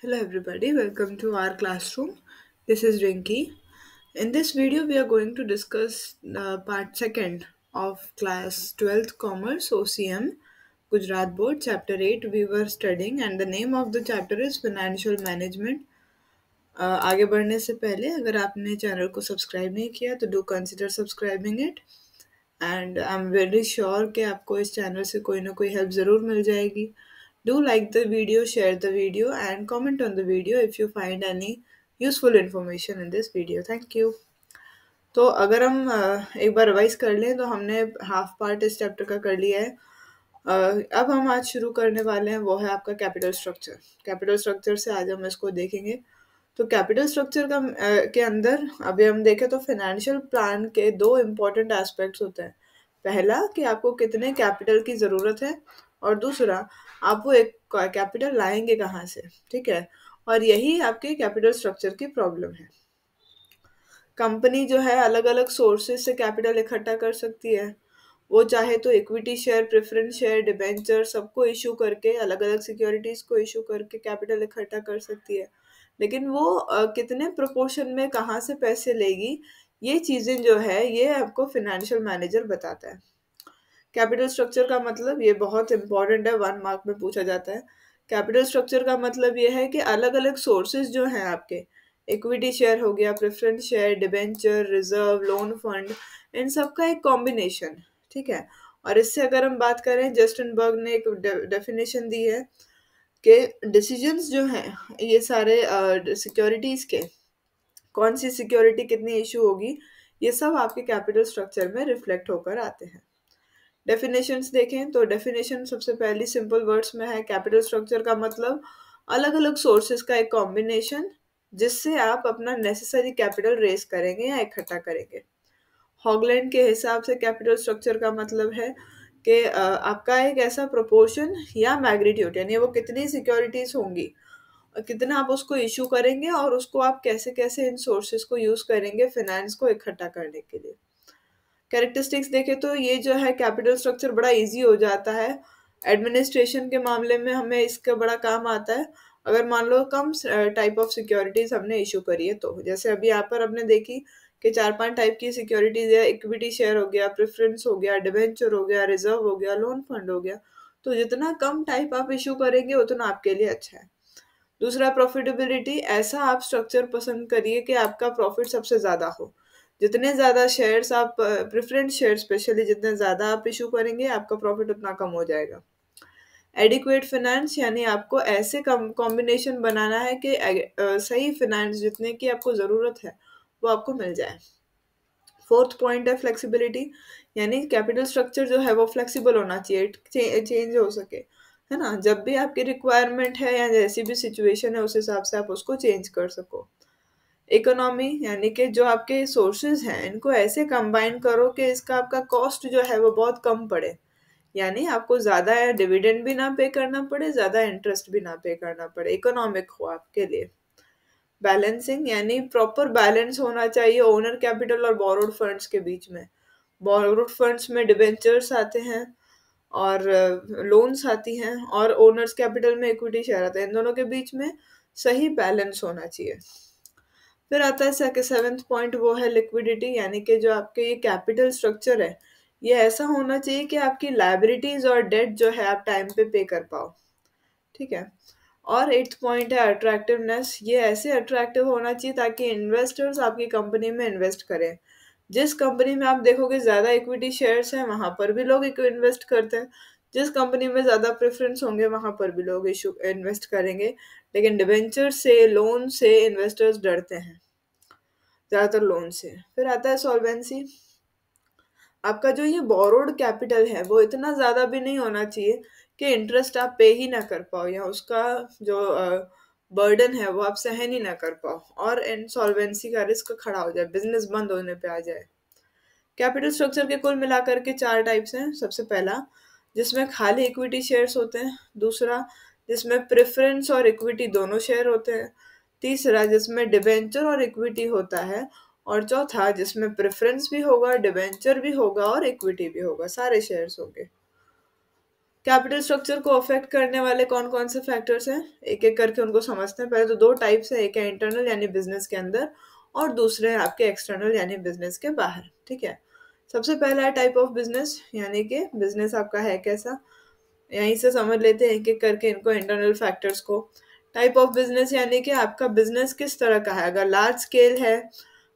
Hello everybody, welcome to our classroom. This is Rinky. In this video, we are going to discuss part second of class 12th Commerce OCM Gujarat Board chapter 8 we were studying, and the name of the chapter is Financial Management. आगे बढ़ने से पहले अगर आपने channel को subscribe नहीं किया तो do consider subscribing it and I am very sure कि आपको इस चैनल से कोई ना कोई हेल्प ज़रूर मिल जाएगी. Do like the video, share the video and comment on the video if you find any useful information in this video. Thank you. तो अगर हम एक बार रिवाइज कर लें तो हमने हाफ पार्ट इस चैप्टर का कर लिया है. अब हम आज शुरू करने वाले हैं, वो है आपका कैपिटल स्ट्रक्चर. कैपिटल स्ट्रक्चर से आज हम इसको देखेंगे. तो कैपिटल स्ट्रक्चर का के अंदर अभी हम देखें तो फाइनेंशियल प्लान के दो इम्पोर्टेंट एस्पेक्ट्स होते हैं. पहला कि आपको कितने कैपिटल की ज़रूरत है, और दूसरा आप वो एक कैपिटल लाएंगे कहाँ से. ठीक है, और यही आपके कैपिटल स्ट्रक्चर की प्रॉब्लम है. कंपनी जो है अलग अलग सोर्सेज से कैपिटल इकट्ठा कर सकती है. वो चाहे तो equity share, preference share, debenture सबको इशू करके, अलग अलग सिक्योरिटीज को इशू करके कैपिटल इकट्ठा कर सकती है. लेकिन वो कितने प्रोपोर्शन में कहाँ से पैसे लेगी, ये चीज़ें जो है ये आपको फाइनेंशियल मैनेजर बताता है. कैपिटल स्ट्रक्चर का मतलब ये बहुत इंपॉर्टेंट है, 1 मार्क में पूछा जाता है. कैपिटल स्ट्रक्चर का मतलब ये है कि अलग अलग सोर्सेज जो हैं आपके, इक्विटी शेयर हो गया, preference share, debenture, reserve, loan fund, इन सब का एक कॉम्बिनेशन. ठीक है, और इससे अगर हम बात करें, जस्टिन बर्ग ने एक डेफिनेशन दी है कि डिसीजंस जो हैं ये सारे सिक्योरिटीज़ के, कौन सी सिक्योरिटी कितनी इशू होगी, ये सब आपके कैपिटल स्ट्रक्चर में रिफ्लेक्ट होकर आते हैं. डेफिनेशंस देखें तो डेफिनेशन सबसे पहली सिंपल वर्ड्स में है. कैपिटल स्ट्रक्चर का मतलब अलग अलग सोर्सेज का एक कॉम्बिनेशन जिससे आप अपना नेसेसरी कैपिटल रेज करेंगे या इकट्ठा करेंगे. हॉगलैंड के हिसाब से कैपिटल स्ट्रक्चर का मतलब है कि आपका एक ऐसा प्रोपोर्शन या मैग्नीट्यूड, यानी वो कितनी सिक्योरिटीज होंगी, कितना आप उसको इशू करेंगे, और उसको आप कैसे कैसे इन सोर्सेज को यूज करेंगे फाइनेंस को इकट्ठा करने के लिए. कैरेक्टरिस्टिक्स देखें तो ये जो है कैपिटल स्ट्रक्चर बड़ा इजी हो जाता है. एडमिनिस्ट्रेशन के मामले में हमें इसका बड़ा काम आता है. अगर मान लो कम टाइप ऑफ सिक्योरिटीज हमने इशू करी है, तो जैसे अभी यहाँ पर हमने देखी कि 4-5 टाइप की सिक्योरिटीज है. इक्विटी शेयर हो गया, प्रेफरेंस हो गया, डिबेंचर हो गया, रिजर्व हो गया, लोन फंड हो गया. तो जितना कम टाइप आप इशू करेंगे उतना आपके लिए अच्छा है. दूसरा प्रॉफिटेबिलिटी. ऐसा आप स्ट्रक्चर पसंद करिए कि आपका प्रॉफिट सबसे ज़्यादा हो. जितने ज़्यादा शेयर्स आप, प्रेफरेंस शेयर स्पेशली, जितने ज़्यादा आप इशू करेंगे आपका प्रॉफिट उतना कम हो जाएगा. एडिक्वेट फाइनेंस, यानी आपको ऐसे कॉम्बिनेशन बनाना है कि सही फाइनेंस जितने की आपको ज़रूरत है वो आपको मिल जाए. फोर्थ पॉइंट है फ्लेक्सिबिलिटी, यानी कैपिटल स्ट्रक्चर जो है वो फ्लेक्सिबल होना चाहिए, चेंज हो सके, है ना. जब भी आपकी रिक्वायरमेंट है या जैसी भी सिचुएशन है उस हिसाब से आप उसको चेंज कर सको. इकोनॉमी, यानी कि जो आपके सोर्सेज हैं इनको ऐसे कंबाइन करो कि इसका आपका कॉस्ट जो है वो बहुत कम पड़े, यानी आपको ज़्यादा डिविडेंड भी ना पे करना पड़े, ज़्यादा इंटरेस्ट भी ना पे करना पड़े, इकोनॉमिक हो आपके लिए. बैलेंसिंग, यानी प्रॉपर बैलेंस होना चाहिए ओनर कैपिटल और बोरोड फंड्स के बीच में. बोरोड फंड्स में डिबेंचर्स आते हैं और लोन्स आती हैं, और ओनर्स कैपिटल में इक्विटी शेयर आता है. इन दोनों के बीच में सही बैलेंस होना चाहिए. फिर आता है सेवेंथ पॉइंट, वो है लिक्विडिटी, यानी कि जो आपके ये कैपिटल स्ट्रक्चर है ये ऐसा होना चाहिए कि आपकी लायबिलिटीज और डेट जो है आप टाइम पे कर पाओ. ठीक है. और एट्थ पॉइंट है अट्रैक्टिवनेस. ये ऐसे अट्रैक्टिव होना चाहिए ताकि इन्वेस्टर्स आपकी कंपनी में इन्वेस्ट करें. जिस कंपनी में आप देखोगे ज़्यादा इक्विटी शेयर्स हैं वहाँ पर भी लोग इन्वेस्ट करते हैं. जिस कंपनी में ज़्यादा प्रेफरेंस होंगे वहाँ पर भी लोग इन्वेस्ट करेंगे. लेकिन डिबेंचर से, लोन से इन्वेस्टर्स डरते हैं, ज़्यादातर लोन से. फिर आता है सॉल्वेंसी. आपका जो ये बोरोड कैपिटल है वो इतना ज़्यादा भी नहीं होना चाहिए कि इंटरेस्ट आप पे ही ना कर पाओ, या उसका जो बर्डन है वो आप सहन ही ना कर पाओ, और इंसॉल्वेंसी का रिस्क खड़ा हो जाए, बिजनेस बंद होने पे आ जाए. कैपिटल स्ट्रक्चर के कुल मिलाकर के 4 टाइप्स हैं. सबसे पहला जिसमें खाली इक्विटी शेयर्स होते हैं. दूसरा जिसमें प्रेफरेंस और इक्विटी दोनों शेयर होते हैं. तीसरा जिसमें डिबेंचर और इक्विटी होता है. और चौथा जिसमें प्रेफरेंस भी होगा, डिबेंचर भी होगा और इक्विटी भी होगा, सारे शेयर्स होंगे. कैपिटल स्ट्रक्चर को अफेक्ट करने वाले कौन कौन से फैक्टर्स हैं, एक एक करके उनको समझते हैं। पहले तो दो टाइप्स है, एक है इंटरनल यानी बिजनेस के अंदर, और दूसरे है आपके एक्सटर्नल यानी बिजनेस के बाहर। ठीक है, सबसे पहला है टाइप ऑफ बिजनेस, यानी कि बिजनेस आपका है कैसा। यहीं से समझ लेते हैं एक एक करके इनको, इंटरनल फैक्टर्स को। टाइप ऑफ बिजनेस यानी कि आपका बिजनेस किस तरह का है। अगर लार्ज स्केल है,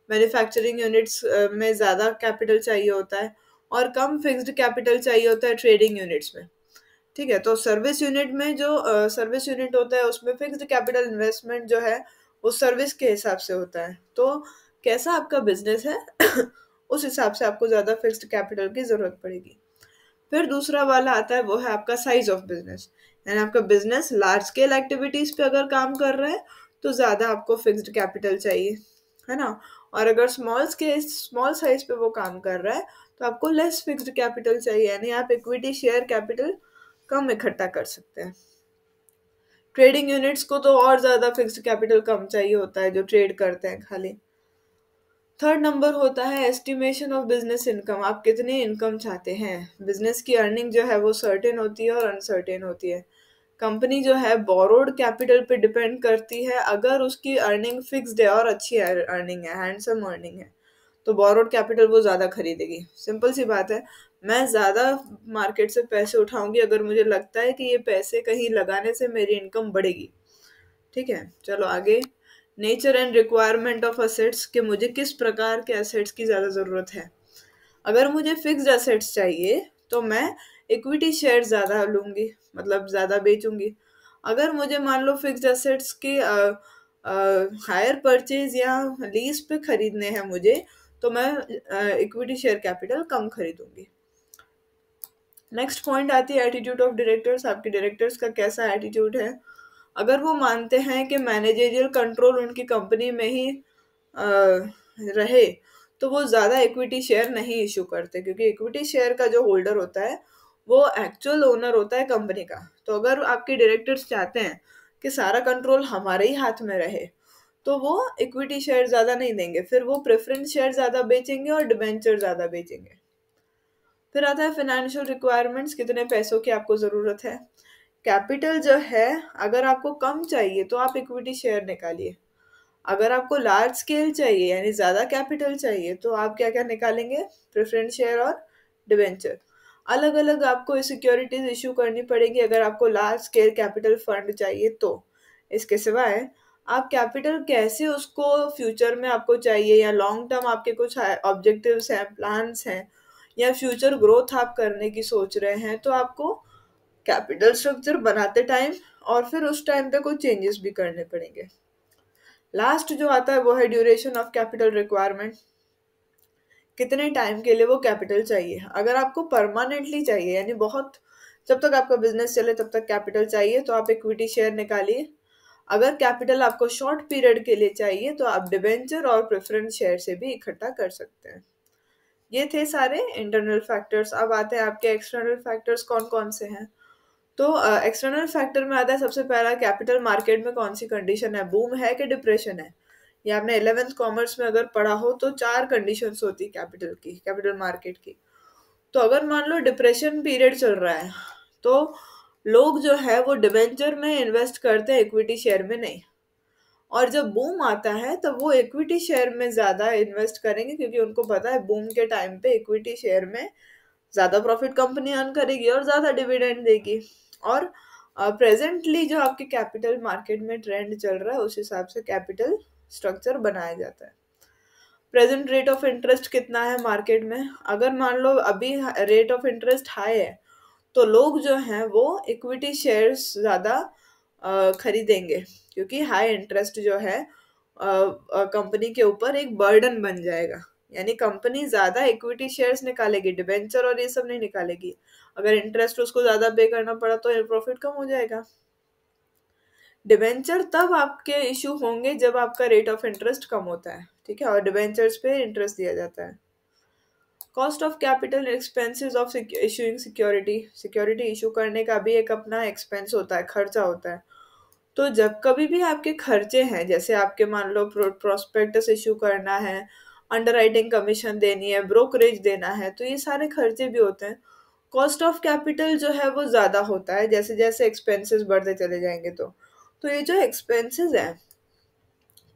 मैन्युफैक्चरिंग यूनिट्स में ज़्यादा कैपिटल चाहिए होता है और कम फिक्स्ड कैपिटल चाहिए होता है ट्रेडिंग यूनिट्स में। ठीक है, तो सर्विस यूनिट में जो सर्विस यूनिट होता है उसमें फिक्स्ड कैपिटल इन्वेस्टमेंट जो है वो सर्विस के हिसाब से होता है। तो कैसा आपका बिजनेस है उस हिसाब से आपको ज़्यादा फिक्स्ड कैपिटल की ज़रूरत पड़ेगी। फिर दूसरा वाला आता है, वो है आपका साइज ऑफ बिजनेस, यानी आपका बिजनेस लार्ज स्केल एक्टिविटीज पे अगर काम कर रहा है तो ज़्यादा आपको फिक्स्ड कैपिटल चाहिए, है ना। और अगर स्मॉल साइज पे वो काम कर रहा है तो आपको लेस फिक्स्ड कैपिटल चाहिए, यानी आप इक्विटी शेयर कैपिटल कम इकट्ठा कर सकते हैं। ट्रेडिंग यूनिट्स को तो और ज़्यादा फिक्स्ड कैपिटल कम चाहिए होता है, जो ट्रेड करते हैं खाली। थर्ड नंबर होता है एस्टिमेशन ऑफ बिजनेस इनकम, आप कितनी इनकम चाहते हैं। बिजनेस की अर्निंग जो है वो सर्टेन होती है और अनसर्टेन होती है। कंपनी जो है बोरोड कैपिटल पे डिपेंड करती है। अगर उसकी अर्निंग फिक्स्ड है और अच्छी अर्निंग है, हैंडसम अर्निंग है, तो बोरोड कैपिटल वो ज़्यादा खरीदेगी। सिंपल सी बात है, मैं ज़्यादा मार्केट से पैसे उठाऊंगी अगर मुझे लगता है कि ये पैसे कहीं लगाने से मेरी इनकम बढ़ेगी। ठीक है, चलो आगे। Nature and requirement of assets, कि मुझे किस प्रकार के असेट्स की ज़्यादा ज़रूरत है। अगर मुझे फिक्स्ड असेट्स चाहिए तो मैं इक्विटी शेयर ज़्यादा लूँगी, मतलब ज़्यादा बेचूंगी। अगर मुझे मान लो फिक्स्ड असेट्स के हायर परचेज या लीज पे खरीदने हैं मुझे, तो मैं इक्विटी शेयर कैपिटल कम खरीदूंगी। नेक्स्ट पॉइंट आती है एटीट्यूड ऑफ डायरेक्टर्स, आपके डायरेक्टर्स का कैसा एटीट्यूड है। अगर वो मानते हैं कि मैनेजरियल कंट्रोल उनकी कंपनी में ही रहे, तो वो ज़्यादा इक्विटी शेयर नहीं इशू करते, क्योंकि इक्विटी शेयर का जो होल्डर होता है वो एक्चुअल ओनर होता है कंपनी का। तो अगर आपके डायरेक्टर्स चाहते हैं कि सारा कंट्रोल हमारे ही हाथ में रहे, तो वो इक्विटी शेयर ज़्यादा नहीं देंगे, फिर वो प्रेफरेंस शेयर ज़्यादा बेचेंगे और डिबेंचर ज़्यादा बेचेंगे। फिर आता है फाइनेंशियल रिक्वायरमेंट्स, कितने पैसों की आपको ज़रूरत है। कैपिटल जो है, अगर आपको कम चाहिए तो आप इक्विटी शेयर निकालिए। अगर आपको लार्ज स्केल चाहिए यानी ज़्यादा कैपिटल चाहिए तो आप क्या क्या निकालेंगे, प्रेफरेंस शेयर और डिबेंचर। अलग अलग आपको सिक्योरिटीज इशू करनी पड़ेगी अगर आपको लार्ज स्केल कैपिटल फंड चाहिए तो। इसके सिवाय आप कैपिटल कैसे उसको फ्यूचर में आपको चाहिए, या लॉन्ग टर्म आपके कुछ ऑब्जेक्टिव्स हैं, प्लान्स हैं, या फ्यूचर ग्रोथ आप करने की सोच रहे हैं, तो आपको कैपिटल स्ट्रक्चर बनाते टाइम और फिर उस टाइम पे कुछ चेंजेस भी करने पड़ेंगे। लास्ट जो आता है वो है ड्यूरेशन ऑफ कैपिटल रिक्वायरमेंट, कितने टाइम के लिए वो कैपिटल चाहिए। अगर आपको परमानेंटली चाहिए, यानी बहुत जब तक आपका बिजनेस चले तब तक कैपिटल चाहिए, तो आप इक्विटी शेयर निकालिए। अगर कैपिटल आपको शॉर्ट पीरियड के लिए चाहिए तो आप डिबेंचर और प्रेफरेंस शेयर से भी इकट्ठा कर सकते हैं। ये थे सारे इंटरनल फैक्टर्स। अब आते हैं आपके एक्सटर्नल फैक्टर्स कौन कौन से हैं। तो एक्सटर्नल फैक्टर में आता है सबसे पहला, कैपिटल मार्केट में कौन सी कंडीशन है, बूम है कि डिप्रेशन है। ये आपने 11th कॉमर्स में अगर पढ़ा हो तो 4 कंडीशंस होती कैपिटल की, कैपिटल मार्केट की। तो अगर मान लो डिप्रेशन पीरियड चल रहा है तो लोग जो है वो डिबेंचर में इन्वेस्ट करते हैं, इक्विटी शेयर में नहीं। और जब बूम आता है तब वो इक्विटी शेयर में ज़्यादा इन्वेस्ट करेंगे, क्योंकि उनको पता है बूम के टाइम पे इक्विटी शेयर में ज़्यादा प्रॉफिट कंपनी अर्न करेगी और ज़्यादा डिविडेंड देगी। और प्रेजेंटली जो आपके कैपिटल मार्केट में ट्रेंड चल रहा है उस हिसाब से कैपिटल स्ट्रक्चर बनाया जाता है। प्रेजेंट रेट ऑफ इंटरेस्ट कितना है मार्केट में, अगर मान लो अभी रेट ऑफ इंटरेस्ट हाई है तो लोग जो हैं वो इक्विटी शेयर्स ज़्यादा खरीदेंगे, क्योंकि हाई इंटरेस्ट जो है कंपनी के ऊपर एक बर्डन बन जाएगा। यानी कंपनी ज़्यादा इक्विटी शेयर्स निकालेगी, डिबेंचर और ये सब नहीं निकालेगी। अगर इंटरेस्ट उसको ज़्यादा पे करना पड़ा तो प्रॉफिट कम हो जाएगा। डिबेंचर तब आपके इशू होंगे जब आपका रेट ऑफ इंटरेस्ट कम होता है, ठीक है, और डिबेंचर्स पे इंटरेस्ट दिया जाता है। Cost of capital, expenses of issuing security, security issue करने का भी एक अपना एक्सपेंस होता है, खर्चा होता है। तो जब कभी भी आपके खर्चे हैं, जैसे आपके मान लो प्रोस्पेक्टस इशू करना है, अंडरराइटिंग कमीशन देनी है, ब्रोकरेज देना है, तो ये सारे खर्चे भी होते हैं। कॉस्ट ऑफ कैपिटल जो है वो ज़्यादा होता है जैसे जैसे एक्सपेंसेस बढ़ते चले जाएंगे। तो ये जो एक्सपेंसेस है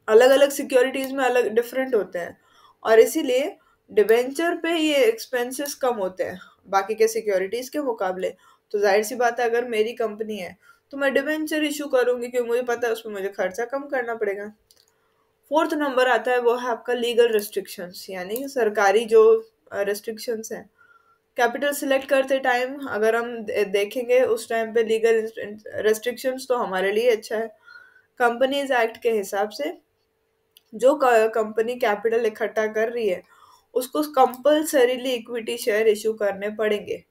अलग अलग सिक्योरिटीज में अलग डिफरेंट होते हैं, और इसीलिए डिबेंचर पे ये एक्सपेंसेस कम होते हैं बाकी के सिक्योरिटीज के मुकाबले। तो जाहिर सी बात है, अगर मेरी कंपनी है तो मैं डिबेंचर इशू करूंगी क्योंकि मुझे पता है उसमें मुझे खर्चा कम करना पड़ेगा। फोर्थ नंबर आता है वो है आपका लीगल रिस्ट्रिक्शंस, यानी सरकारी जो रिस्ट्रिक्शंस हैं। कैपिटल सिलेक्ट करते टाइम अगर हम देखेंगे उस टाइम पे लीगल रेस्ट्रिक्शंस तो हमारे लिए अच्छा है। कंपनीज एक्ट के हिसाब से जो कंपनी कैपिटल इकट्ठा कर रही है उसको कंपल्सरीली इक्विटी शेयर इशू करने पड़ेंगे।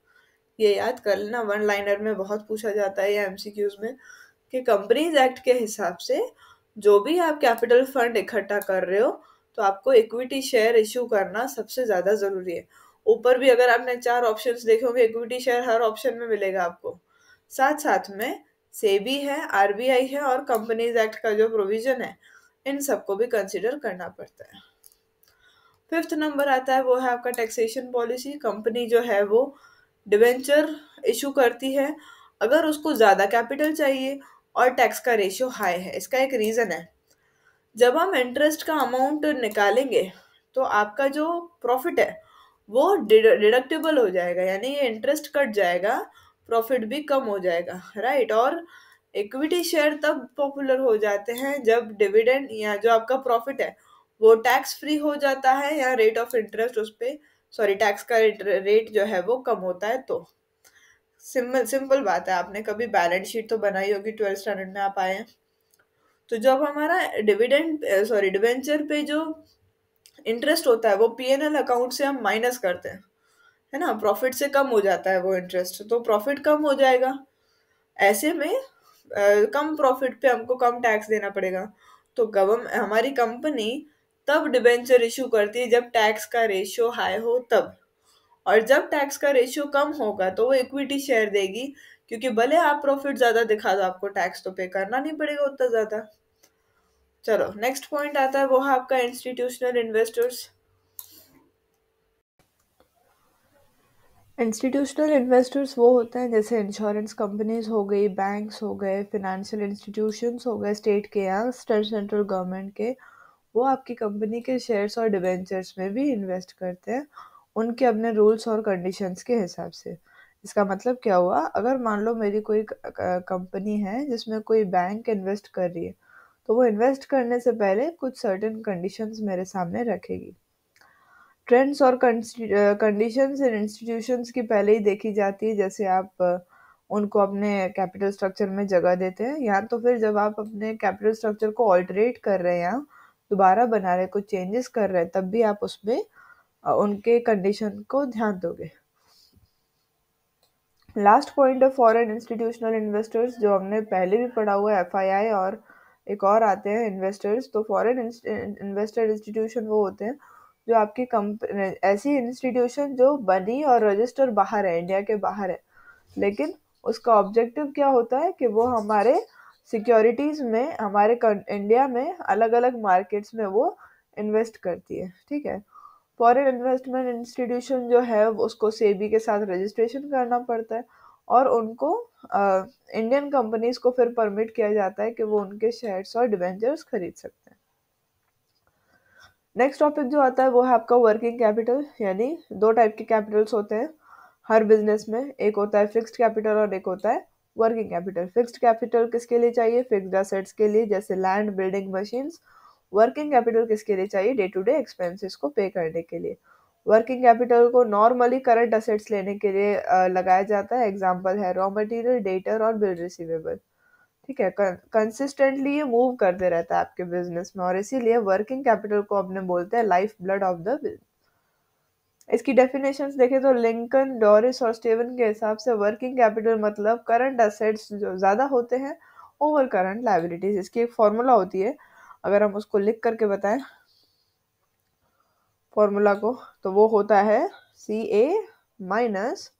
ये याद कर लेना, वन लाइनर में बहुत पूछा जाता है या एमसीक्यूज में, कि कंपनीज एक्ट के हिसाब से जो भी आप कैपिटल फंड इकट्ठा कर रहे हो तो आपको इक्विटी शेयर इशू करना सबसे ज्यादा जरूरी है। ऊपर भी अगर आपने चार ऑप्शंस देखे होंगे, इक्विटी शेयर हर ऑप्शन में मिलेगा आपको। साथ साथ में सेबी है, आरबीआई है, और कंपनीज एक्ट का जो प्रोविजन है, इन सबको भी कंसिडर करना पड़ता है। फिफ्थ नंबर आता है वो है आपका टैक्सेशन पॉलिसी। कंपनी जो है वो डिवेंचर इशू करती है अगर उसको ज़्यादा कैपिटल चाहिए और टैक्स का रेशियो हाई है। इसका एक रीज़न है, जब हम इंटरेस्ट का अमाउंट निकालेंगे तो आपका जो प्रॉफिट है वो डिडक्टेबल हो जाएगा, यानी ये इंटरेस्ट कट जाएगा, प्रॉफिट भी कम हो जाएगा, राइट। और इक्विटी शेयर तब पॉपुलर हो जाते हैं जब डिविडेंड या जो आपका प्रॉफिट है वो टैक्स फ्री हो जाता है या रेट ऑफ इंटरेस्ट उस पे, सॉरी, टैक्स का रेट जो है वो कम होता है। तो सिंपल सिंपल बात है, आपने कभी बैलेंस शीट तो बनाई होगी, 12th स्टैंडर्ड में आप आए हैं। तो जब हमारा डिविडेंड सॉरी डिवेंचर पे जो इंटरेस्ट होता है वो पीएनएल अकाउंट से हम माइनस करते हैं, है ना, प्रॉफिट से कम हो जाता है वो इंटरेस्ट, तो प्रॉफिट कम हो जाएगा। ऐसे में कम प्रॉफिट पे हमको कम टैक्स देना पड़ेगा। तो गवर्नमेंट, हमारी कंपनी तब डिबेंचर इशू करती है जब टैक्स का रेशियो हाई हो तब, और जब टैक्स का रेशियो कम होगा तो वो इक्विटी शेयर देगी, क्योंकि भले आप प्रॉफिट ज्यादा दिखा दो आपको टैक्स तो पे करना नहीं पड़ेगा उतना ज्यादा। चलो नेक्स्ट पॉइंट आता है वो है आपका इंस्टीट्यूशनल इन्वेस्टर्स। इंस्टीट्यूशनल इन्वेस्टर्स वो होते हैं जैसे इंश्योरेंस कंपनीज हो गई, बैंक्स हो गए, फिनेंशियल इंस्टीट्यूशंस हो गए स्टेट के या सेंट्रल गवर्नमेंट के। वो आपकी कंपनी के शेयर्स और डिबेंचर्स में भी इन्वेस्ट करते हैं, उनके अपने रूल्स और कंडीशंस के हिसाब से। इसका मतलब क्या हुआ, अगर मान लो मेरी कोई कंपनी है जिसमें कोई बैंक इन्वेस्ट कर रही है, तो वो इन्वेस्ट करने से पहले कुछ सर्टेन कंडीशंस मेरे सामने रखेगी। ट्रेंड्स और कंडीशंस इन इंस्टीट्यूशंस की पहले ही देखी जाती है, जैसे आप उनको अपने कैपिटल स्ट्रक्चर में जगह देते हैं, या तो फिर जब आप अपने कैपिटल स्ट्रक्चर को ऑल्टरेट कर रहे हैं या दोबारा बना रहे, कुछ चेंजेस कर रहे हैं, तब भी आप उसमें उनके कंडीशन को ध्यान दोगे। लास्ट पॉइंट है फॉरेन इंस्टीट्यूशनल इन्वेस्टर्स, जो हमने पहले भी पढ़ा हुआ है, एफआईआई और एक और आते हैं इन्वेस्टर्स। तो फॉरेन इन्वेस्टर इंस्टीट्यूशन वो होते हैं जो आपकी कंपनी, ऐसी इंस्टीट्यूशन जो बनी और रजिस्टर बाहर है, इंडिया के बाहर है, लेकिन उसका ऑब्जेक्टिव क्या होता है कि वो हमारे सिक्योरिटीज में, हमारे इंडिया में अलग अलग मार्केट्स में वो इन्वेस्ट करती है, ठीक है। फॉरेन इन्वेस्टमेंट इंस्टीट्यूशन जो है उसको सेबी के साथ रजिस्ट्रेशन करना पड़ता है, और उनको इंडियन कंपनीज को फिर परमिट किया जाता है कि वो उनके शेयर्स और डिबेंचर्स खरीद सकते हैं। नेक्स्ट टॉपिक जो आता है वो है आपका वर्किंग कैपिटल, यानी दो टाइप के कैपिटल्स होते हैं हर बिजनेस में, एक होता है फिक्स्ड कैपिटल और एक होता है वर्किंग कैपिटल। फिक्स्ड कैपिटल किसके लिए चाहिए, फिक्स्ड एसेट्स के लिए जैसे land, building, machines. Working capital किसके लिए चाहिए, डे टू डे एक्सपेंसेस को पे करने के लिए। वर्किंग कैपिटल को नॉर्मली करंट असेट्स लेने के लिए लगाया जाता है, एग्जाम्पल है रॉ मटेरियल, डेटर और बिल रिसीवेबल, ठीक है। कंसिस्टेंटली ये मूव करते रहता है आपके बिजनेस में, और इसीलिए वर्किंग कैपिटल को अपने बोलते हैं life blood of the business. इसकी डेफिनेशंस देखें तो लिंकन, डॉरिस और स्टीवन के हिसाब से वर्किंग कैपिटल मतलब करंट असेट्स जो ज़्यादा होते हैं ओवर करंट लायबिलिटीज। इसकी एक फॉर्मूला होती है, अगर हम उसको लिख करके बताएं फॉर्मूला को, तो वो होता है CA minus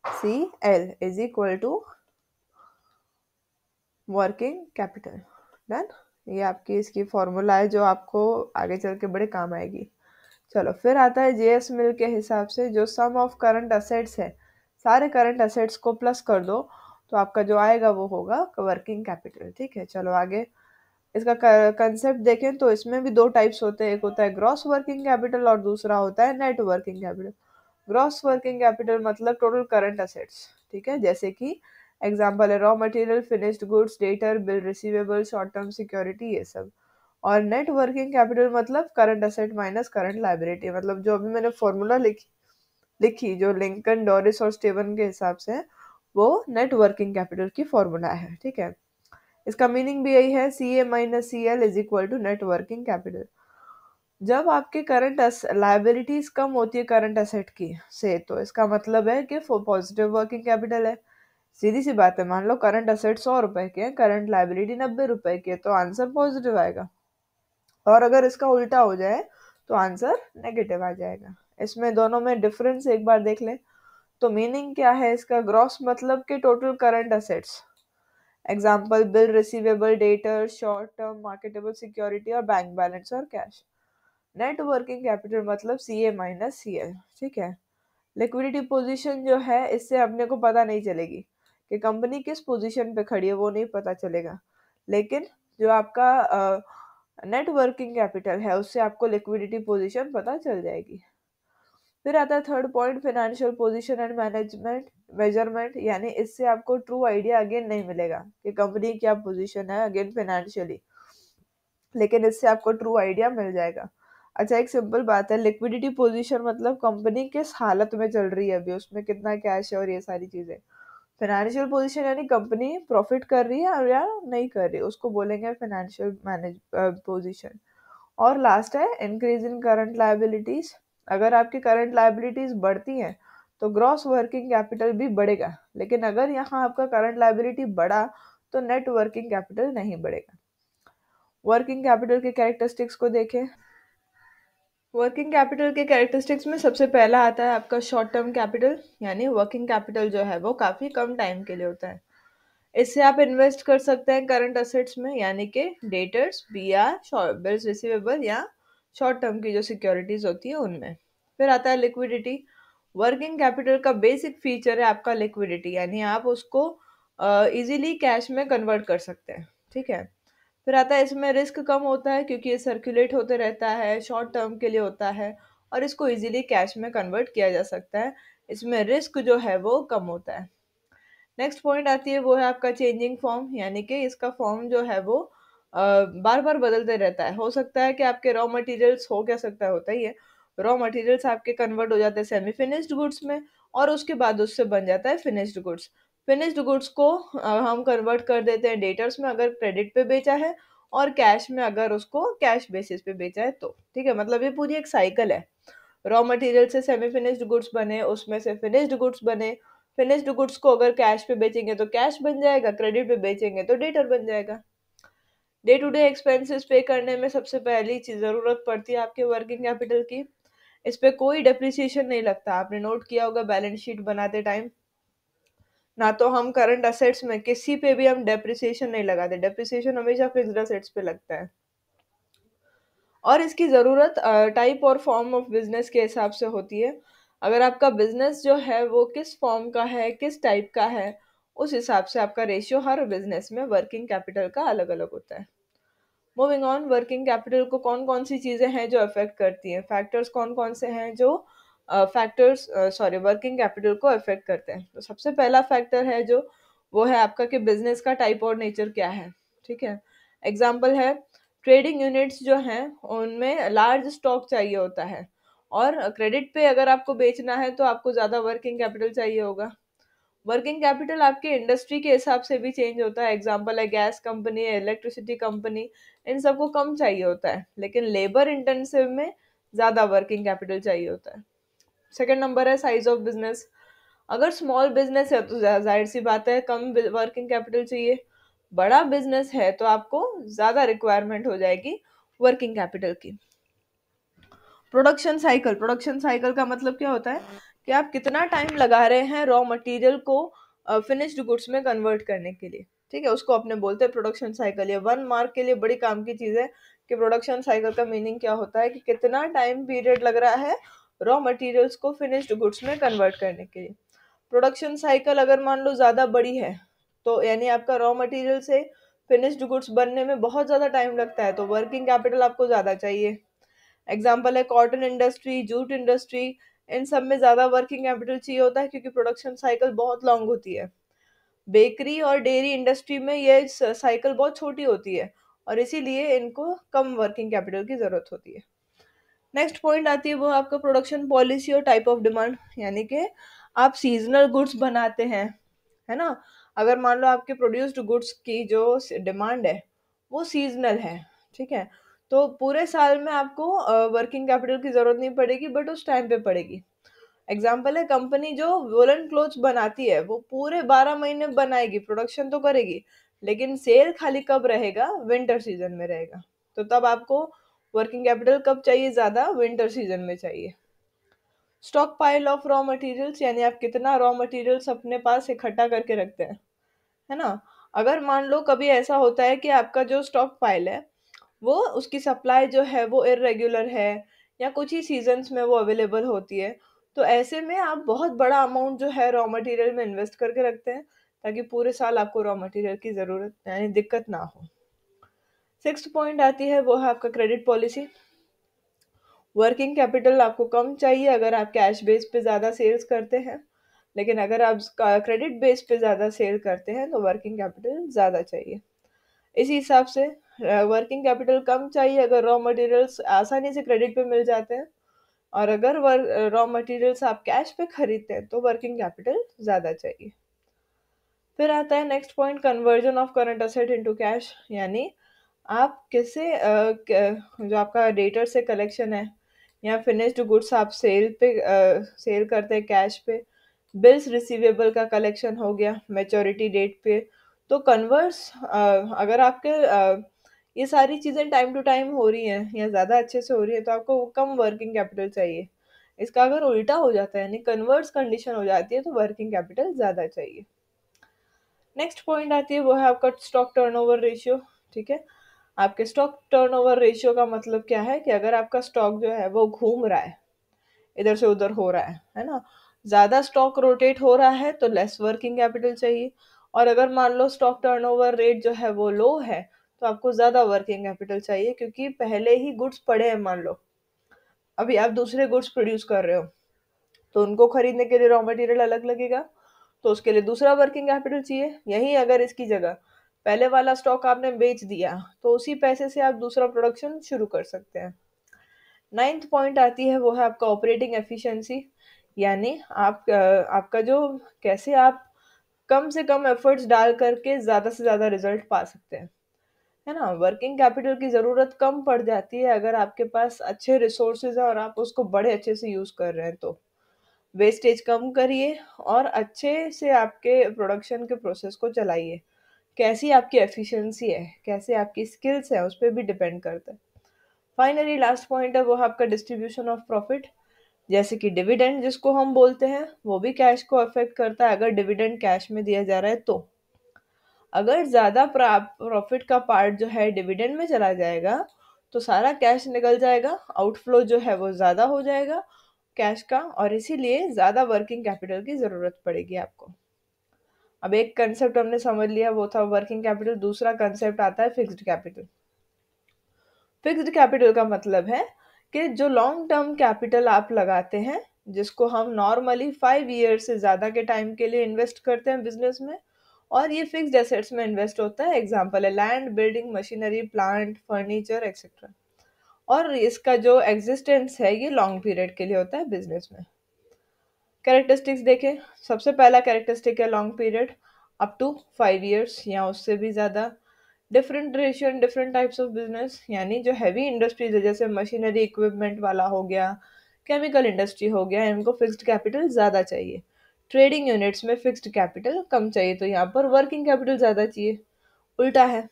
CL is equal to working capital. Done, ये आपकी इसकी फॉर्मूला है जो आपको आगे चल के बड़े काम आएगी। चलो फिर आता है JS मिल के हिसाब से, जो सम ऑफ करंट असेट्स है सारे करंट एसेट्स को प्लस कर दो तो आपका जो आएगा वो होगा वर्किंग कैपिटल। ठीक है, चलो आगे इसका कंसेप्ट देखें तो इसमें भी दो टाइप्स होते हैं, एक होता है ग्रॉस वर्किंग कैपिटल और दूसरा होता है net working capital. Gross working capital मतलब टोटल करंट असेट्स, ठीक है, जैसे कि एग्जांपल है raw material, finished goods, debtor, bill receivable, short term security, ये सब। और नेट वर्किंग कैपिटल मतलब current asset minus current liability, मतलब जो अभी मैंने फॉर्मूला लिखी जो लिंकन, डॉरिस और स्टीवन के हिसाब से, वो नेट वर्किंग कैपिटल की फॉर्मूला है। ठीक है, इसका मीनिंग भी यही है, C A minus C L is equal to net working capital. जब आपके करंट लाइबिलिटीज कम होती है करंट एसेट की से, तो इसका मतलब है कि पॉजिटिव वर्किंग कैपिटल है। सीधी सी बात है, मान लो करंट एसेट 100 रुपए के हैं, करंट लाइबिलिटी 90 रुपए की है, तो आंसर पॉजिटिव आएगा। और अगर इसका उल्टा हो जाए तो आंसर नेगेटिव आ जाएगा। इसमें दोनों में डिफरेंस एक बार देख लें। तो मीनिंग क्या है इसका, ग्रॉस मतलब के total current assets, example bill receivable, debtor, short term marketable security और बैंक बैलेंस और कैश। नेट वर्किंग कैपिटल मतलब सी ए माइनस सी एल। ठीक है, लिक्विडिटी पोजीशन जो है इससे अपने को पता नहीं चलेगी कि कंपनी किस पोजीशन पे खड़ी है, वो नहीं पता चलेगा, लेकिन जो आपका नेट वर्किंग कैपिटल है उससे आपको लिक्विडिटी पोजीशन पता चल जाएगी। फिर आता है third point, financial position and management measurement, यानी इससे आपको ट्रू आइडिया अगेन नहीं मिलेगा कि कंपनी की क्या पोजीशन है अगेन फाइनेंशियली, लेकिन इससे आपको ट्रू आइडिया मिल जाएगा। अच्छा, एक सिंपल बात है, लिक्विडिटी पोजीशन मतलब कंपनी किस हालत में चल रही है अभी, उसमें कितना कैश है और ये सारी चीजें। फाइनेंशियल पोजीशन यानी कंपनी प्रॉफिट कर रही है और या नहीं कर रही है, उसको बोलेंगे फाइनेंशियल मैनेज पोजीशन। और लास्ट है इंक्रीज इन करंट लायबिलिटीज। अगर आपकी करंट लायबिलिटीज बढ़ती हैं तो ग्रॉस वर्किंग कैपिटल भी बढ़ेगा, लेकिन अगर यहाँ आपका करंट लायबिलिटी बढ़ा तो नेट वर्किंग कैपिटल नहीं बढ़ेगा। वर्किंग कैपिटल के कैरेक्टरिस्टिक्स को देखें। वर्किंग कैपिटल के कैरेक्टरिस्टिक्स में सबसे पहला आता है आपका शॉर्ट टर्म कैपिटल, यानी वर्किंग कैपिटल जो है वो काफ़ी कम टाइम के लिए होता है। इससे आप इन्वेस्ट कर सकते हैं करंट असेट्स में, यानी कि debtors, B R, bills receivable या शॉर्ट टर्म की जो सिक्योरिटीज होती है उनमें। फिर आता है लिक्विडिटी। वर्किंग कैपिटल का बेसिक फीचर है आपका लिक्विडिटी, यानी आप उसको इजीली कैश में कन्वर्ट कर सकते हैं। ठीक है, फिर आता है इसमें रिस्क कम होता है क्योंकि ये सर्कुलेट होते रहता है, शॉर्ट टर्म के लिए होता है और इसको इजीली कैश में कन्वर्ट किया जा सकता है, इसमें रिस्क जो है वो कम होता है। नेक्स्ट पॉइंट आती है वो है आपका चेंजिंग फॉर्म, यानी कि इसका फॉर्म जो है वो बार बार बदलते रहता है। हो सकता है कि आपके रॉ मटेरियल्स, हो क्या सकता है, होता ही है, रॉ मटेरियल्स आपके कन्वर्ट हो जाते हैं सेमी फिनिश्ड गुड्स में और उसके बाद उससे बन जाता है फिनिश्ड गुड्स। फिनिश्ड गुड्स को हम कन्वर्ट कर देते हैं डेटर्स में अगर क्रेडिट पे बेचा है, और कैश में अगर उसको कैश बेसिस पे बेचा है तो। ठीक है, मतलब ये पूरी एक साइकिल है, रॉ मटेरियल से सेमी फिनिश्ड गुड्स बने, उसमें से फिनिश्ड गुड्स बने, फिनिश्ड गुड्स को अगर कैश पे बेचेंगे तो कैश बन जाएगा, क्रेडिट पे बेचेंगे तो डेटर बन जाएगा। डे टू डे एक्सपेंसेस पे करने में सबसे पहली चीज जरूरत पड़ती है आपके वर्किंग कैपिटल की। इस पे कोई डेप्रिसिएशन नहीं लगता, आपने नोट किया होगा बैलेंस शीट बनाते टाइम, ना तो हम करंट असेट्स में किसी पे भी हम डेप्रिसिएशन नहीं लगाते, डेप्रिसिएशन हमेशा फिक्स्ड असेट्स पे लगता है। और इसकी ज़रूरत टाइप और फॉर्म ऑफ बिजनेस के हिसाब से होती है। अगर आपका बिजनेस जो है वो किस फॉर्म का है, किस टाइप का है, उस हिसाब से आपका रेशियो हर बिजनेस में वर्किंग कैपिटल का अलग अलग होता है। मूविंग ऑन, वर्किंग कैपिटल को कौन कौन सी चीज़ें हैं जो अफेक्ट करती हैं, फैक्टर्स कौन कौन से हैं जो वर्किंग कैपिटल को अफेक्ट करते हैं। तो सबसे पहला फैक्टर है जो, वो है आपका कि बिजनेस का टाइप और नेचर क्या है। ठीक है, एग्जाम्पल है ट्रेडिंग यूनिट्स जो हैं उनमें लार्ज स्टॉक चाहिए होता है, और क्रेडिट पे अगर आपको बेचना है तो आपको ज़्यादा वर्किंग कैपिटल चाहिए होगा। वर्किंग कैपिटल आपके इंडस्ट्री के हिसाब से भी चेंज होता है, एग्जांपल है गैस कंपनी, इलेक्ट्रिसिटी कंपनी, इन सबको कम चाहिए होता है, लेकिन लेबर इंटेंसिव में ज़्यादा वर्किंग कैपिटल चाहिए होता है। सेकेंड नंबर है साइज ऑफ बिजनेस। अगर स्मॉल बिजनेस है तो जाहिर सी बात है कम वर्किंग कैपिटल चाहिए, बड़ा बिजनेस है तो आपको ज़्यादा रिक्वायरमेंट हो जाएगी वर्किंग कैपिटल की। प्रोडक्शन साइकिल का मतलब क्या होता है कि आप कितना टाइम लगा रहे हैं रॉ मटेरियल को फिनिश्ड गुड्स में कन्वर्ट करने के लिए। ठीक है, उसको अपने बोलते हैं प्रोडक्शन साइकिल। ये 1 मार्क के लिए बड़ी काम की चीज़ है कि प्रोडक्शन साइकिल का मीनिंग क्या होता है, कि कितना टाइम पीरियड लग रहा है रॉ मटेरियल्स को फिनिश्ड गुड्स में कन्वर्ट करने के लिए। प्रोडक्शन साइकिल अगर मान लो ज़्यादा बड़ी है, तो यानी आपका रॉ मटेरियल से फिनिश्ड गुड्स बनने में बहुत ज़्यादा टाइम लगता है, तो वर्किंग कैपिटल आपको ज़्यादा चाहिए। एग्जाम्पल है कॉटन इंडस्ट्री, जूट इंडस्ट्री, इन सब में ज़्यादा वर्किंग कैपिटल चाहिए होता है क्योंकि प्रोडक्शन साइकिल बहुत लॉन्ग होती है। बेकरी और डेयरी इंडस्ट्री में ये साइकिल बहुत छोटी होती है और इसीलिए इनको कम वर्किंग कैपिटल की ज़रूरत होती है। नेक्स्ट पॉइंट आती है वो आपका प्रोडक्शन पॉलिसी और टाइप ऑफ डिमांड, यानी कि आप सीजनल गुड्स बनाते हैं, है ना। अगर मान लो आपके प्रोड्यूस्ड गुड्स की जो डिमांड है वो सीजनल है, ठीक है, तो पूरे साल में आपको वर्किंग कैपिटल की जरूरत नहीं पड़ेगी, बट उस टाइम पे पड़ेगी। एग्जाम्पल है कंपनी जो वोलन क्लोथ्स बनाती है वो पूरे 12 महीने बनाएगी, प्रोडक्शन तो करेगी, लेकिन सेल खाली कब रहेगा, विंटर सीजन में रहेगा। तो तब आपको वर्किंग कैपिटल कब चाहिए, ज्यादा विंटर सीजन में चाहिए। Stock pile of raw materials, यानी आप कितना रॉ मटेरियल्स अपने पास इकट्ठा करके रखते हैं, है ना। अगर मान लो कभी ऐसा होता है कि आपका जो स्टॉक पाइल है वो उसकी सप्लाई जो है वो इरेगुलर है या कुछ ही सीजन्स में वो अवेलेबल होती है, तो ऐसे में आप बहुत बड़ा अमाउंट जो है रॉ मटेरियल में इन्वेस्ट करके रखते हैं ताकि पूरे साल आपको रॉ मटेरियल की ज़रूरत यानी दिक्कत ना हो। सिक्स्थ पॉइंट आती है वो है आपका क्रेडिट पॉलिसी। वर्किंग कैपिटल आपको कम चाहिए अगर आप कैश बेस पे ज़्यादा सेल्स करते हैं, लेकिन अगर आप क्रेडिट बेस पे ज़्यादा सेल करते हैं तो वर्किंग कैपिटल ज़्यादा चाहिए। इसी हिसाब से वर्किंग कैपिटल कम चाहिए अगर रॉ मटेरियल्स आसानी से क्रेडिट पे मिल जाते हैं, और अगर रॉ मटेरियल्स आप कैश पे खरीदते हैं तो वर्किंग कैपिटल ज़्यादा चाहिए। फिर आता है next point, conversion of current asset into cash, यानी आप कैसे जो आपका डेटर से कलेक्शन है या फिनिश्ड गुड्स आप सेल पे सेल करते हैं कैश पे, बिल्स रिसीवेबल का कलेक्शन हो गया मैच्योरिटी डेट पे, तो कन्वर्स अगर आपके ये सारी चीज़ें टाइम टू टाइम हो रही हैं या ज़्यादा अच्छे से हो रही है तो आपको कम वर्किंग कैपिटल चाहिए। इसका अगर उल्टा हो जाता है यानी कन्वर्स कंडीशन हो जाती है तो वर्किंग कैपिटल ज़्यादा चाहिए। नेक्स्ट पॉइंट आती है वो है आपका स्टॉक टर्नओवर रेशियो, ठीक है। आपके स्टॉक टर्नओवर रेशियो का मतलब क्या है कि अगर आपका स्टॉक जो है वो घूम रहा है, इधर से उधर हो रहा है ना, ज़्यादा स्टॉक रोटेट हो रहा है तो लेस वर्किंग कैपिटल चाहिए, और अगर मान लो स्टॉक टर्नओवर रेट जो है वो लो है तो आपको ज़्यादा वर्किंग कैपिटल चाहिए, क्योंकि पहले ही गुड्स पड़े हैं, मान लो अभी आप दूसरे गुड्स प्रोड्यूस कर रहे हो तो उनको खरीदने के लिए रॉ मटेरियल अलग लगेगा, तो उसके लिए दूसरा वर्किंग कैपिटल चाहिए। यही अगर इसकी जगह पहले वाला स्टॉक आपने बेच दिया तो उसी पैसे से आप दूसरा प्रोडक्शन शुरू कर सकते हैं। नाइन्थ पॉइंट आती है वो है आपका ऑपरेटिंग एफिशिएंसी, यानी आपका जो कैसे आप कम से कम एफर्ट्स डाल करके ज़्यादा से ज़्यादा रिजल्ट पा सकते हैं, है ना। वर्किंग कैपिटल की ज़रूरत कम पड़ जाती है अगर आपके पास अच्छे रिसोर्सेज है और आप उसको बड़े अच्छे से यूज़ कर रहे हैं, तो वेस्टेज कम करिए और अच्छे से आपके प्रोडक्शन के प्रोसेस को चलाइए। कैसी आपकी एफिशिएंसी है, कैसे आपकी स्किल्स है, उस पर भी डिपेंड करता है। फाइनली लास्ट पॉइंट है वो है आपका डिस्ट्रीब्यूशन ऑफ प्रॉफिट, जैसे कि डिविडेंड जिसको हम बोलते हैं, वो भी कैश को अफेक्ट करता है अगर डिविडेंड कैश में दिया जा रहा है तो। अगर ज़्यादा प्रॉफिट का पार्ट जो है डिविडेंड में चला जाएगा तो सारा कैश निकल जाएगा, आउटफ्लो जो है वो ज़्यादा हो जाएगा कैश का, और इसीलिए ज़्यादा वर्किंग कैपिटल की ज़रूरत पड़ेगी आपको। अब एक कंसेप्ट हमने समझ लिया वो था वर्किंग कैपिटल, दूसरा कंसेप्ट आता है फिक्स्ड कैपिटल। फिक्स्ड कैपिटल का मतलब है कि जो लॉन्ग टर्म कैपिटल आप लगाते हैं, जिसको हम नॉर्मली 5 ईयर से ज़्यादा के टाइम के लिए इन्वेस्ट करते हैं बिजनेस में, और ये फिक्स्ड एसेट्स में इन्वेस्ट होता है। एग्जांपल है land, building, machinery, plant, furniture etcetera, और इसका जो एग्जिस्टेंस है ये लॉन्ग पीरियड के लिए होता है बिजनेस में। कैरेक्टरिस्टिक्स देखें, सबसे पहला कैरेक्टरिस्टिक है long period, up to 5 years या उससे भी ज़्यादा। Different ratio and different types of business, यानी जो हैवी इंडस्ट्रीज है जैसे मशीनरी इक्विपमेंट वाला हो गया, केमिकल इंडस्ट्री हो गया, इनको फिक्स्ड कैपिटल ज़्यादा चाहिए। ट्रेडिंग यूनिट्स में फिक्स्ड कैपिटल कम चाहिए, तो यहाँ पर वर्किंग कैपिटल ज़्यादा चाहिए। उल्टा है,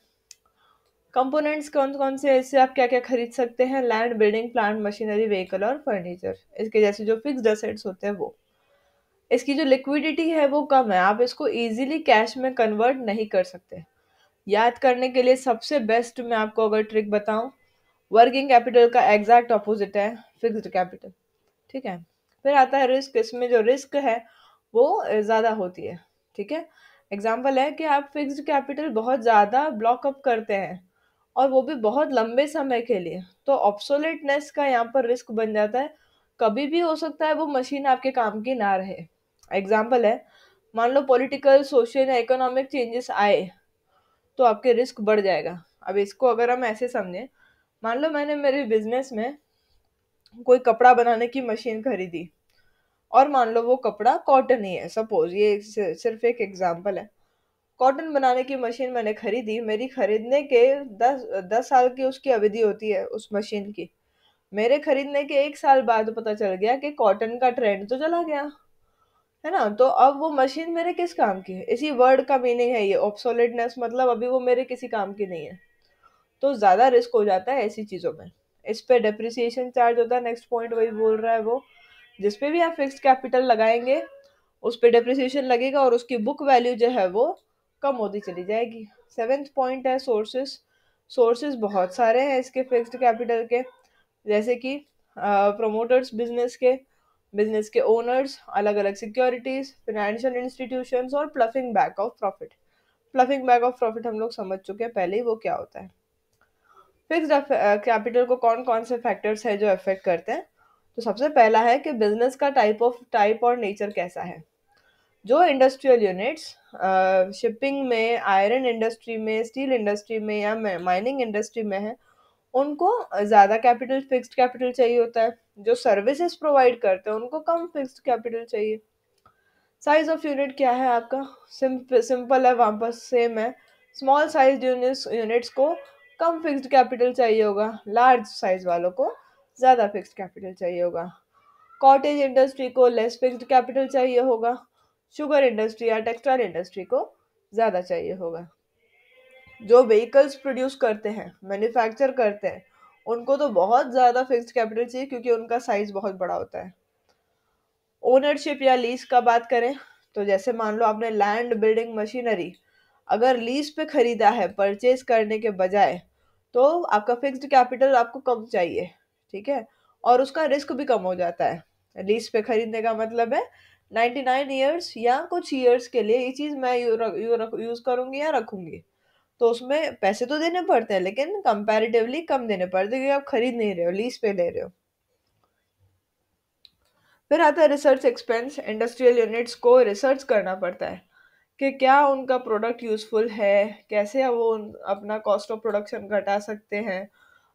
कंपोनेंट्स कौन कौन से इससे आप क्या क्या खरीद सकते हैं, land, building, plant, machinery, vehicle और फर्नीचर, इसके जैसे जो फिक्स्ड एसेट्स होते हैं वो। इसकी जो लिक्विडिटी है वो कम है, आप इसको इजीली कैश में कन्वर्ट नहीं कर सकते। याद करने के लिए सबसे बेस्ट मैं आपको अगर ट्रिक बताऊं, वर्किंग कैपिटल का एग्जैक्ट ऑपोजिट है फिक्स्ड कैपिटल, ठीक है। फिर आता है रिस्क, इसमें जो रिस्क है वो ज़्यादा होती है। ठीक है, एग्जाम्पल है कि आप फिक्स्ड कैपिटल बहुत ज़्यादा ब्लॉकअप करते हैं और वो भी बहुत लंबे समय के लिए, तो ऑब्सोलेटनेस का यहाँ पर रिस्क बन जाता है। कभी भी हो सकता है वो मशीन आपके काम की ना रहे। एग्जाम्पल है, मान लो पॉलिटिकल सोशल या इकोनॉमिक चेंजेस आए तो आपके रिस्क बढ़ जाएगा। अब इसको अगर हम ऐसे समझें, मान लो मैंने मेरे बिजनेस में कोई कपड़ा बनाने की मशीन खरीदी और मान लो वो कपड़ा कॉटन ही है, सपोज ये सिर्फ एक एग्जांपल है। कॉटन बनाने की मशीन मैंने खरीदी, मेरी खरीदने के 10 साल की उसकी अवधि होती है उस मशीन की। मेरे खरीदने के 1 साल बाद पता चल गया कि कॉटन का ट्रेंड तो चला गया, है ना। तो अब वो मशीन मेरे किस काम की है? इसी वर्ड का मीनिंग है ये ऑब्सोलेटनेस, मतलब अभी वो मेरे किसी काम की नहीं है। तो ज्यादा रिस्क हो जाता है ऐसी चीजों में। इस पे डेप्रिसिएशन चार्ज होता है, नेक्स्ट पॉइंट वही बोल रहा है वो। जिसपे भी आप फिक्स्ड कैपिटल लगाएंगे उस पे डेप्रिसिएशन लगेगा और उसकी बुक वैल्यू जो है वो कम होती चली जाएगी। सेवेंथ पॉइंट है सोर्सेस। सोर्सेस बहुत सारे हैं इसके फिक्स्ड कैपिटल के, जैसे कि प्रोमोटर्स बिजनेस के ओनर्स, अलग अलग सिक्योरिटीज, फाइनेंशियल इंस्टीट्यूशंस और ploughing back of profit. Ploughing back of profit हम लोग समझ चुके हैं पहले ही वो क्या होता है। फिक्स्ड कैपिटल को कौन कौन से फैक्टर्स है जो अफेक्ट करते हैं? तो सबसे पहला है कि बिजनेस का टाइप और नेचर कैसा है। जो इंडस्ट्रियल यूनिट्स शिपिंग में, आयरन इंडस्ट्री में, स्टील इंडस्ट्री में या माइनिंग इंडस्ट्री में है, उनको ज़्यादा कैपिटल, फिक्स्ड कैपिटल चाहिए होता है। जो सर्विसेज प्रोवाइड करते हैं उनको कम फिक्स्ड कैपिटल चाहिए। साइज ऑफ यूनिट क्या है आपका? सिंपल है, वापस सेम है। स्मॉल साइज यूनिट्स को कम फिक्स्ड कैपिटल चाहिए होगा, लार्ज साइज वालों को ज़्यादा फिक्स्ड कैपिटल चाहिए होगा। कॉटेज इंडस्ट्री को लेस फिक्स्ड कैपिटल चाहिए होगा, शुगर इंडस्ट्री या टेक्सटाइल इंडस्ट्री को ज़्यादा चाहिए होगा। जो व्हीकल्स प्रोड्यूस करते हैं, मैन्युफैक्चर करते हैं, उनको तो बहुत ज़्यादा फिक्स्ड कैपिटल चाहिए क्योंकि उनका साइज बहुत बड़ा होता है। ओनरशिप या लीज का बात करें तो जैसे मान लो आपने लैंड, बिल्डिंग, मशीनरी अगर लीज पे खरीदा है परचेज करने के बजाय, तो आपका फिक्स्ड कैपिटल आपको कम चाहिए। ठीक है, और उसका रिस्क भी कम हो जाता है। लीज पे खरीदने का मतलब है 99 ईयर्स या कुछ ईयर्स के लिए ये चीज मैं यूज करूंगी या रखूंगी। तो उसमें पैसे तो देने पड़ते हैं लेकिन कंपैरेटिवली कम देने पड़ते हैं क्योंकि आप खरीद नहीं रहे हो, लीज पे ले रहे हो। फिर आता है रिसर्च एक्सपेंस। इंडस्ट्रियल यूनिट्स को रिसर्च करना पड़ता है कि क्या उनका प्रोडक्ट यूजफुल है, कैसे वो अपना कॉस्ट ऑफ प्रोडक्शन घटा सकते हैं,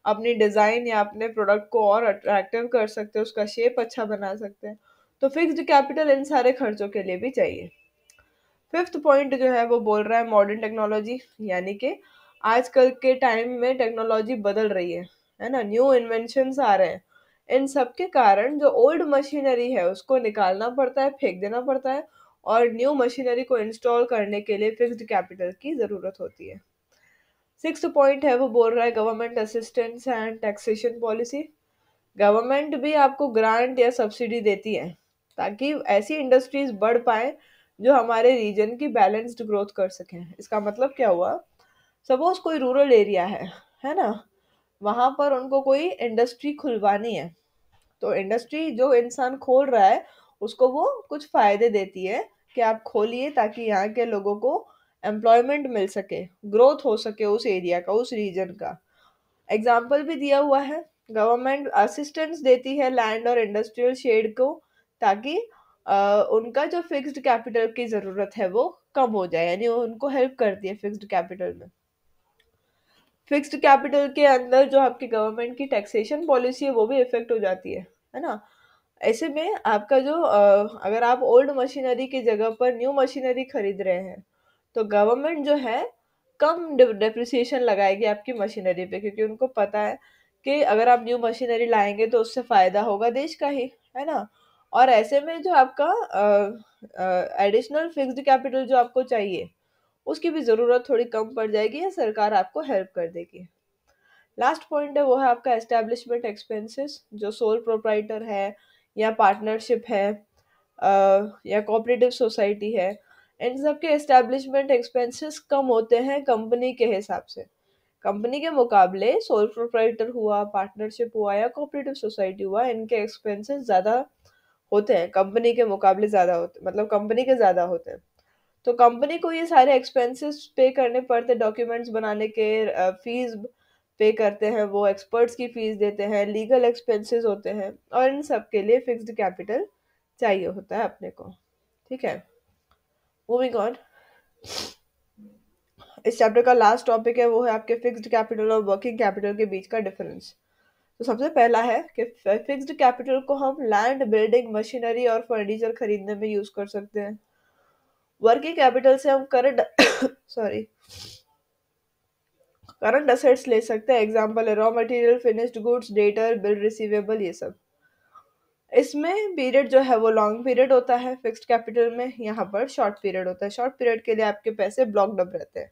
अपनी डिज़ाइन या अपने प्रोडक्ट को और अट्रैक्टिव कर सकते हैं, उसका शेप अच्छा बना सकते हैं। तो फिक्स्ड कैपिटल इन सारे खर्चों के लिए भी चाहिए। फिफ्थ पॉइंट जो है वो बोल रहा है मॉडर्न टेक्नोलॉजी, यानी कि आजकल के टाइम में टेक्नोलॉजी बदल रही है ना, न्यू इन्वेंशंस आ रहे हैं। इन सब के कारण जो ओल्ड मशीनरी है उसको निकालना पड़ता है, फेंक देना पड़ता है, और न्यू मशीनरी को इंस्टॉल करने के लिए फिक्स्ड कैपिटल की ज़रूरत होती है। सिक्स्थ पॉइंट है वो बोल रहा है government assistance and taxation policy. Government भी आपको ग्रांट या सब्सिडी देती है ताकि ऐसी इंडस्ट्रीज बढ़ पाए जो हमारे रीजन की बैलेंस्ड ग्रोथ कर सकें। इसका मतलब क्या हुआ? सपोज कोई रूरल एरिया है ना, वहां पर उनको कोई इंडस्ट्री खुलवानी है, तो इंडस्ट्री जो इंसान खोल रहा है उसको वो कुछ फायदे देती है कि आप खोलिए ताकि यहाँ के लोगों को एम्प्लॉयमेंट मिल सके, ग्रोथ हो सके उस एरिया का, उस रीजन का। एग्जाम्पल भी दिया हुआ है। गवर्नमेंट असिस्टेंस देती है लैंड और इंडस्ट्रियल शेड को ताकि उनका जो फिक्स्ड कैपिटल की ज़रूरत है वो कम हो जाए, यानी वो उनको हेल्प करती है फिक्स्ड कैपिटल में। फिक्स्ड कैपिटल के अंदर जो आपकी गवर्नमेंट की टैक्सेशन पॉलिसी है वो भी इफेक्ट हो जाती है ना। ऐसे में आपका जो अगर आप ओल्ड मशीनरी की जगह पर न्यू मशीनरी खरीद रहे हैं तो गवर्नमेंट जो है कम डेप्रिसिएशन लगाएगी आपकी मशीनरी पे, क्योंकि उनको पता है कि अगर आप न्यू मशीनरी लाएंगे तो उससे फायदा होगा देश का ही, है ना। और ऐसे में जो आपका एडिशनल फिक्स्ड कैपिटल जो आपको चाहिए उसकी भी ज़रूरत थोड़ी कम पड़ जाएगी या सरकार आपको हेल्प कर देगी। लास्ट पॉइंट है वो है आपका एस्टेब्लिशमेंट एक्सपेंसेस। जो सोल प्रोप्राइटर है या पार्टनरशिप है या कोऑपरेटिव सोसाइटी है, इन सब के एस्टेब्लिशमेंट एक्सपेंसेस कम होते हैं कंपनी के हिसाब से। कंपनी के मुकाबले सोल प्रोप्राइटर हुआ, पार्टनरशिप हुआ या कोऑपरेटिव सोसाइटी हुआ, इनके एक्सपेंसेस ज़्यादा होते हैं कंपनी के मुकाबले ज़्यादा होते, मतलब कंपनी के ज़्यादा होते हैं। तो कंपनी को ये सारे एक्सपेंसेस पे करने पड़ते हैं, डॉक्यूमेंट्स बनाने के फीस पे करते हैं, वो एक्सपर्ट्स की फीस देते हैं, लीगल एक्सपेंसेस होते हैं, और इन सब के लिए फिक्स्ड कैपिटल चाहिए होता है अपने को। ठीक है, मूविंग ऑन। इस चैप्टर का लास्ट टॉपिक है, वो है आपके फिक्स्ड कैपिटल और वर्किंग कैपिटल के बीच का डिफरेंस। तो सबसे पहला है कि फिक्स्ड कैपिटल को हम लैंड, बिल्डिंग, मशीनरी और फर्नीचर खरीदने में यूज कर सकते हैं। वर्किंग कैपिटल से हम करंट सॉरी करंट असेट्स ले सकते हैं। एग्जांपल है raw material, finished goods, debtor, bill receivable, ये सब। इसमें पीरियड जो है वो लॉन्ग पीरियड होता है फिक्स्ड कैपिटल में, यहाँ पर शॉर्ट पीरियड होता है। शॉर्ट पीरियड के लिए आपके पैसे ब्लॉक्ड अप रहते हैं।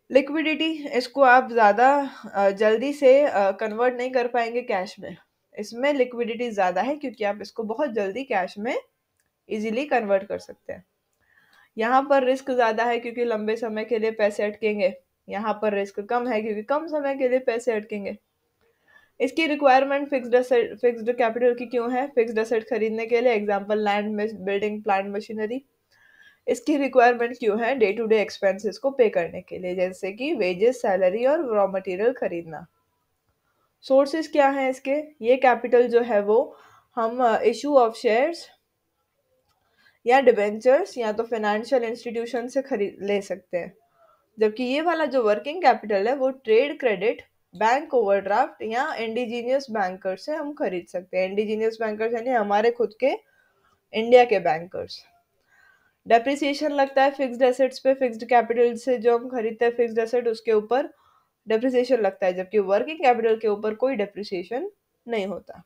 लिक्विडिटी, इसको आप ज़्यादा जल्दी से कन्वर्ट नहीं कर पाएंगे कैश में। इसमें लिक्विडिटी ज़्यादा है क्योंकि आप इसको बहुत जल्दी कैश में इजीली कन्वर्ट कर सकते हैं। यहाँ पर रिस्क ज़्यादा है क्योंकि लंबे समय के लिए पैसे अटकेंगे। यहाँ पर रिस्क कम है क्योंकि कम समय के लिए पैसे अटकेंगे। इसकी रिक्वायरमेंट फिक्स्ड कैपिटल की क्यों है? फिक्स्ड एसेट खरीदने के लिए, example land, building, plant, machinery. इसकी रिक्वायरमेंट क्यों है? डे टू डे एक्सपेंसेस को पे करने के लिए, जैसे कि वेजेस, सैलरी और रॉ मटेरियल खरीदना। सोर्सेज क्या हैं इसके? ये कैपिटल जो है वो हम इशू ऑफ शेयर्स या डिबेंचर्स या तो फाइनेंशियल इंस्टीट्यूशन से खरीद ले सकते हैं। जबकि ये वाला जो वर्किंग कैपिटल है वो ट्रेड क्रेडिट, बैंक ओवरड्राफ्ट या इंडिजीनियस बैंकर से हम खरीद सकते हैं। इंडिजीनियस बैंकर्स यानी हमारे खुद के इंडिया के बैंकर्स। डेप्रिसिएशन लगता है फिक्स्ड एसेट्स पे, फिक्स्ड कैपिटल से जो हम खरीदते हैं फिक्स्ड एसेट उसके ऊपर डेप्रिसिएशन लगता है, जबकि वर्किंग कैपिटल के ऊपर कोई डेप्रिसिएशन नहीं होता।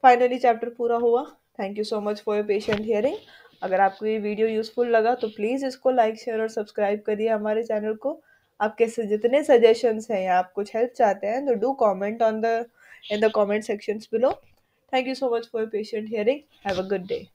फाइनली चैप्टर पूरा हुआ। Thank you so much for your patient hearing. अगर आपको ये वीडियो यूजफुल लगा तो प्लीज़ इसको लाइक, शेयर और सब्सक्राइब करिए हमारे चैनल को। आपके से जितने सजेशंस हैं या आप कुछ हेल्प चाहते हैं तो do comment in the comment sections below. Thank you so much for your patient hearing. Have a good day.